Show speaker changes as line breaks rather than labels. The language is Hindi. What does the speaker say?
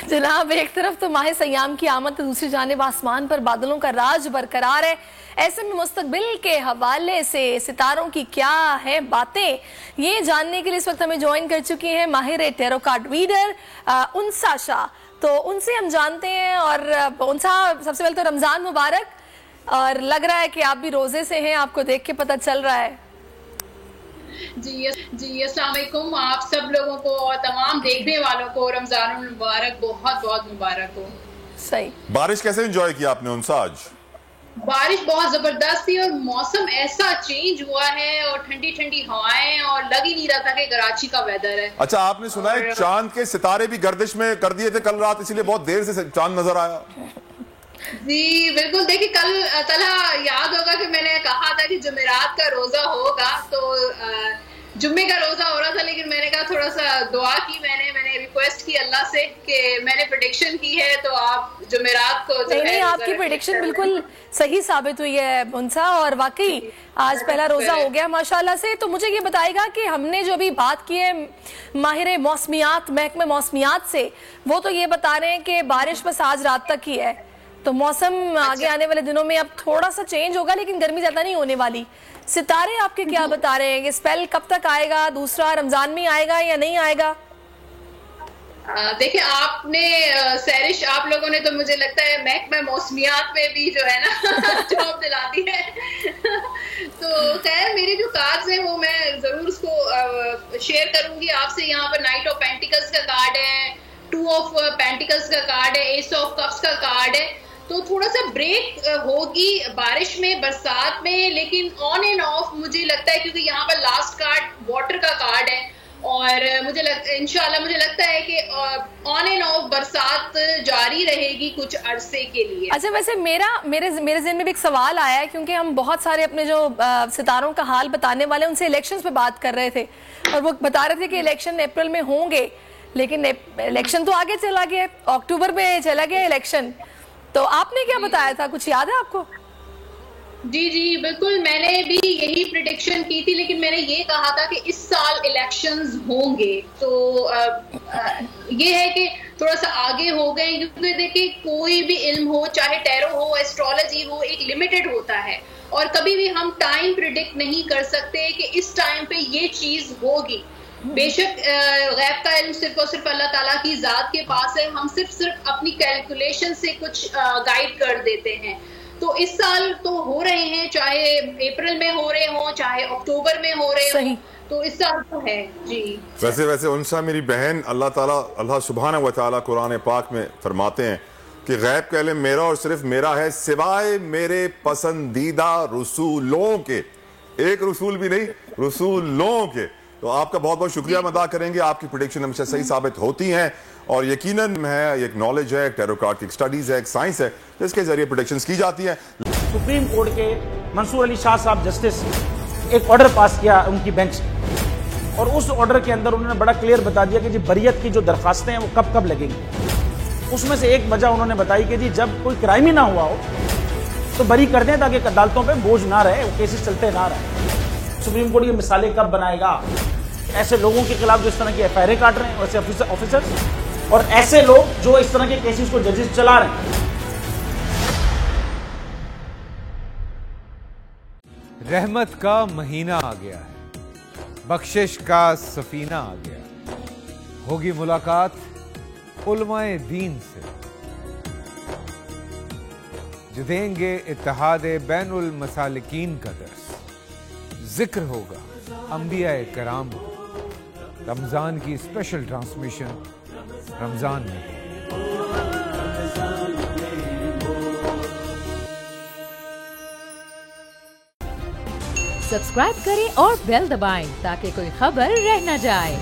जनाब, एक तरफ तो माह सयाम की आमद, तो दूसरी जानिब आसमान पर बादलों का राज बरकरार है। ऐसे में मुस्तकबिल के हवाले से सितारों की क्या है बातें, ये जानने के लिए इस वक्त हमें ज्वाइन कर चुकी हैं माहिर टैरो कार्ड रीडर उनसा शाह। तो उनसे हम जानते हैं। और उनसा, सबसे पहले तो रमज़ान मुबारक, और लग रहा है कि आप भी रोजे से हैं, आपको देख के पता चल रहा है।
जी अस्सलाम वालेकुम, आप सब लोगों को और तमाम देखने वालों को रमजान मुबारक, बहुत बहुत मुबारक हो।
सही।
बारिश कैसे एंजॉय किया आपने उनसा आज?
बारिश बहुत जबरदस्त थी और मौसम ऐसा चेंज हुआ है और ठंडी ठंडी हवाएं, और लग ही नहीं रहा था कि कराची का वेदर है।
अच्छा, आपने सुना है चांद के सितारे भी गर्दिश में कर दिए थे कल रात, इसीलिए बहुत देर से चांद नजर आया।
जी बिल्कुल, देखिए कल तला याद होगा कि मैंने कहा था कि जुमेरात का रोजा होगा, तो जुम्मे का रोजा हो रहा था, लेकिन मैंने कहा थोड़ा सा दुआ की, मैंने रिक्वेस्ट की अल्लाह से कि मैंने प्रेडिक्शन की है तो आप जुमेरात को जो
नहीं, आपकी प्रेडिक्शन बिल्कुल सही साबित हुई है उनसा, और वाकई आज पहला रोजा हो गया माशाल्लाह से। तो मुझे ये बताएगा कि हमने जो अभी बात की है माहिर मौसमियात, महकमे मौसमियात से, वो तो ये बता रहे हैं कि बारिश बस आज रात तक ही है, तो मौसम आगे आने वाले दिनों में अब थोड़ा सा चेंज होगा, लेकिन गर्मी ज्यादा नहीं होने वाली। सितारे आपके क्या बता रहे हैं, ये स्पेल कब तक आएगा, दूसरा रमजान में आएगा या नहीं आएगा?
देखिए, आपने सैरिश, आप लोगों ने तो मुझे लगता है महकमा मौसमियात में भी जो है ना जॉब दिला दी है। तो खैर, मेरे जो कार्ड्स हैं वो मैं जरूर उसको शेयर करूंगी आपसे। यहाँ पर नाइट ऑफ पेंटिकल्स का कार्ड है, 2 ऑफ पेंटिकल्स का कार्ड है, एस ऑफ कप्स का कार्ड है। तो थोड़ा सा ब्रेक होगी बारिश में, बरसात में, लेकिन ऑन एंड ऑफ मुझे लगता है, क्योंकि यहाँ पर लास्ट कार्ड वाटर का कार्ड है, और इंशाल्लाह मुझे लगता है कि ऑन एंड ऑफ बरसात जारी रहेगी कुछ अरसे के लिए।
अच्छा, वैसे मेरे ज़हन में भी एक सवाल आया है, क्योंकि हम बहुत सारे अपने जो सितारों का हाल बताने वाले उनसे इलेक्शंस पे बात कर रहे थे, और वो बता रहे थे कि इलेक्शन अप्रैल में होंगे, लेकिन इलेक्शन तो आगे चला गया, अक्टूबर में चला गया इलेक्शन। तो आपने क्या बताया था, कुछ याद है आपको?
जी बिल्कुल, मैंने भी यही प्रेडिक्शन की थी, लेकिन मैंने ये कहा था कि इस साल इलेक्शंस होंगे। तो ये है कि थोड़ा सा आगे हो गए, क्योंकि देखिए कोई भी इल्म हो, चाहे टैरो हो, एस्ट्रोलॉजी हो, एक लिमिटेड होता है, और कभी भी हम टाइम प्रिडिक्ट नहीं कर सकते कि इस टाइम पे ये चीज होगी। बेशक गैब का इल्म सिर्फ और सिर्फ अल्लाह ताला की जात के पास है, हम सिर्फ अपनी कैलकुलेशन से कुछ गाइड कर देते हैं। तो इस साल तो हो रहे हैं, चाहे अप्रैल में हो रहे हो, चाहे अक्टूबर में हो रहे हो, तो इस साल तो है जी।
वैसे उनसा मेरी बहन, अल्लाह सुब्हानहू व तआला कुरान पाक में फरमाते हैं कि गैब का इल्म मेरा और सिर्फ मेरा है, सिवाय मेरे पसंदीदा रसूलों के। एक रसूल भी नहीं, रसूलों के। तो आपका बहुत बहुत शुक्रिया अदा करेंगे, आपकी प्रेडिक्शन हमेशा सही साबित होती हैं, और यकीनन है एक नॉलेज है, एक टैरो कार्ड की स्टडीज है, एक साइंस है, जिसके जरिए प्रेडिक्शंस की जाती हैं।
सुप्रीम कोर्ट के मंसूर अली शाह साहब जस्टिस एक ऑर्डर पास किया उनकी बेंच, और उस ऑर्डर के अंदर उन्होंने बड़ा क्लियर बता दिया कि जी बरियत की जो दरखास्तें हैं वो कब कब लगेंगी। उसमें से एक वजह उन्होंने बताई कि जी जब कोई क्राइम ही ना हुआ हो तो बरी कर दें, ताकि अदालतों पर बोझ ना रहे, वो केसेस चलते ना रहे। सुप्रीम कोर्ट ये मिसालें कब बनाएगा ऐसे लोगों के खिलाफ जो इस तरह की एफआईआर काट रहे हैं, वैसे ऑफिसर्स, और ऐसे लोग जो इस तरह के केसेस को जजेस चला रहे हैं।
रहमत का महीना आ गया है, बख्शिश का सफीना आ गया, होगी मुलाकात उलमाए दीन से, जो देंगे इत्तेहादे बैनुल मसालिकीन का दर्स, जिक्र होगा अंबियाए कराम, रमजान की स्पेशल ट्रांसमिशन रमजान में।
सब्सक्राइब करें और बेल दबाएं ताकि कोई खबर रह न जाए।